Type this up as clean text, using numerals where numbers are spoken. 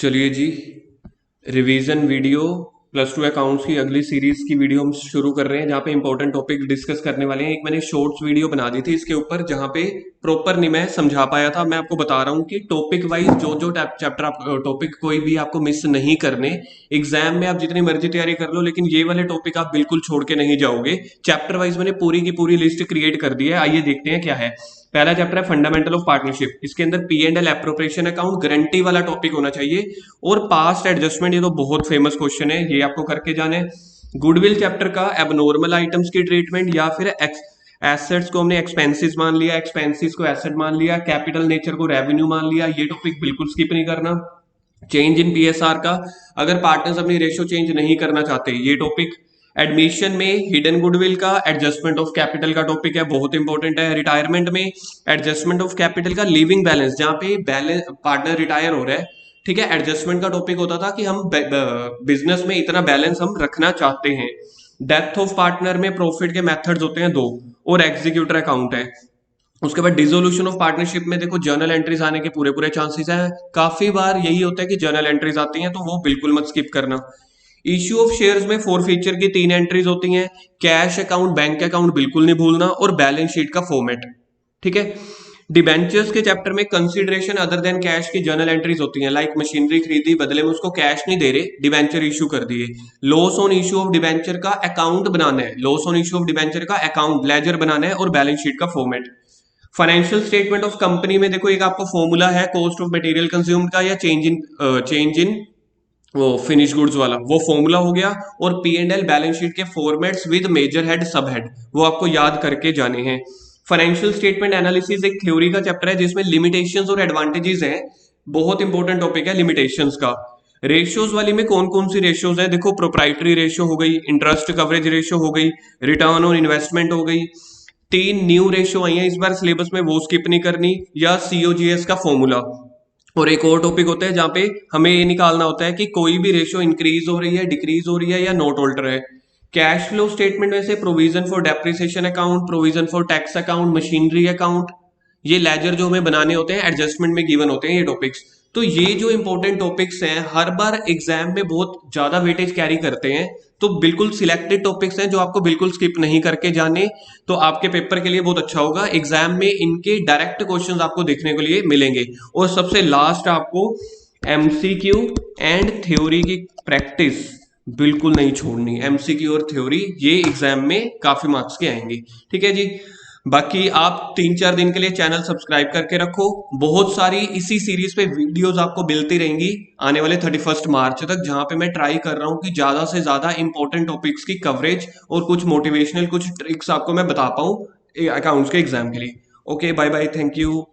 चलिए जी, revision video plus two accounts की अगली सीरीज की वीडियो हम शुरू कर रहे हैं जहाँ पे इंपॉर्टेंट टॉपिक डिस्कस करने वाले हैं। एक मैंने शॉर्ट्स वीडियो बना दी थी इसके ऊपर जहाँ पे प्रॉपर नहीं मैं समझा पाया था। मैं आपको बता रहा हूँ कि टॉपिक वाइज जो जो चैप्टर आप टॉपिक कोई भी आपको मिस नहीं करने। एग्जाम में आप जितनी मर्जी तैयारी कर लो लेकिन ये वाले टॉपिक आप बिल्कुल छोड़ के नहीं जाओगे। चैप्टर वाइज मैंने पूरी की पूरी लिस्ट क्रिएट कर दी है। आइए देखते हैं क्या है। पहला चैप्टर है फंडामेंटल ऑफ पार्टनरशिप। इसके अंदर P and L appropriation account guarantee वाला टॉपिक होना चाहिए और पास्ट एडजस्टमेंट, ये तो बहुत फेमस क्वेश्चन है, ये आपको करके जाने। गुडविल चैप्टर का एबनॉर्मल आइटम्स की ट्रीटमेंट या फिर एसेट्स को हमने एक्सपेंसेस मान लिया, एक्सपेंसेस को एसेट मान लिया, कैपिटल नेचर को रेवेन्यू मान लिया, ये टॉपिक बिल्कुल स्किप नहीं करना। चेंज इन पीएसआर का, अगर पार्टनर्स अपनी रेशियो चेंज नहीं करना चाहते, ये टॉपिक। एडमिशन में हिडन गुडविल का एडजस्टमेंट ऑफ कैपिटल का टॉपिक है, बहुत इंपॉर्टेंट है। रिटायरमेंट में एडजस्टमेंट ऑफ कैपिटल का लिविंग बैलेंस, जहां पे बैलेंस पार्टनर रिटायर हो रहा है, ठीक है, एडजस्टमेंट का टॉपिक होता था कि हम बिजनेस में इतना बैलेंस हम रखना चाहते हैं। डेथ ऑफ पार्टनर में प्रॉफिट के मेथड्स होते हैं दो और एग्जीक्यूटर अकाउंट है। उसके बाद डिसोल्यूशन ऑफ पार्टनरशिप में देखो जर्नल एंट्रीज आने के पूरे पूरे चांसेस हैं। काफी बार यही होता है कि जर्नल एंट्रीज आती हैं तो वो बिल्कुल मत स्किप करना। इश्यू ऑफ शेयर्स में फोर फीचर की 3 एंट्रीज होती हैं। कैश अकाउंट, बैंक अकाउंट बिल्कुल नहीं भूलना और बैलेंस शीट का फॉर्मेट, ठीक है। डिबेंचर्स के चैप्टर में कंसीडरेशन अदर देन कैश की जर्नल एंट्रीज होती हैं, लाइक मशीनरी खरीदी, बदले में उसको कैश नहीं दे रहे, डिबेंचर इशू कर दिए। Loss on issue of debenture का अकाउंट बनाना है, loss on issue of debenture का अकाउंट लेजर बनाना है और बैलेंस शीट का format. Financial statement of company में देखो एक आपको फॉर्मूला है कॉस्ट ऑफ मटेरियल कंज्यूम्ड का या चेंज इन वो फिनिश गुड्स वाला, वो फॉर्मूला हो गया। और P and L balance sheet के फॉर्मेट्स विद मेजर हेड सब हेड वो आपको याद करके जाने हैं। फाइनेंशियल स्टेटमेंट एनालिसिस एक थ्योरी का चैप्टर है जिसमें लिमिटेशंस और एडवांटेजेस हैं। बहुत इंपॉर्टेंट टॉपिक है लिमिटेशंस का। रेशियोज वाली में कौन कौन सी रेशियोज है देखो, प्रोप्राइटरी रेशियो हो गई, इंटरेस्ट कवरेज रेशियो हो गई, रिटर्न ऑन इन्वेस्टमेंट हो गई। 3 न्यू रेशियो आई हैं इस बार सिलेबस में, वो स्किप नहीं करनी, या सीओजीएस का फॉर्मूला। और एक और टॉपिक होता है जहां पे हमें ये निकालना होता है कि कोई भी रेशियो इंक्रीज हो रही है, डिक्रीज हो रही है या नॉट ऑल्टर है। कैश फ्लो स्टेटमेंट में से provision for depreciation account, provision for tax account, machinery account, ये लेजर जो हमें बनाने होते हैं एडजस्टमेंट में गिवन होते हैं ये टॉपिक्स। तो ये जो इंपॉर्टेंट टॉपिक्स हैं हर बार एग्जाम में बहुत ज्यादा वेटेज कैरी करते हैं, तो बिल्कुल सिलेक्टेड टॉपिक्स हैं जो आपको बिल्कुल स्किप नहीं करके जाने, तो आपके पेपर के लिए बहुत अच्छा होगा। एग्जाम में इनके डायरेक्ट क्वेश्चंस आपको देखने के लिए मिलेंगे। और सबसे लास्ट आपको एमसीक्यू एंड थ्योरी की प्रैक्टिस बिल्कुल नहीं छोड़नी। एमसीक्यू और थ्योरी ये एग्जाम में काफी मार्क्स के आएंगे, ठीक है जी। बाकी आप 3-4 दिन के लिए चैनल सब्सक्राइब करके रखो, बहुत सारी इसी सीरीज पे वीडियोस आपको मिलती रहेंगी आने वाले 31 मार्च तक, जहां पे मैं ट्राई कर रहा हूं कि ज्यादा से ज्यादा इंपॉर्टेंट टॉपिक्स की कवरेज और कुछ मोटिवेशनल कुछ ट्रिक्स आपको मैं बता पाऊं अकाउंट्स के एग्जाम के लिए। Okay, bye bye, thank you.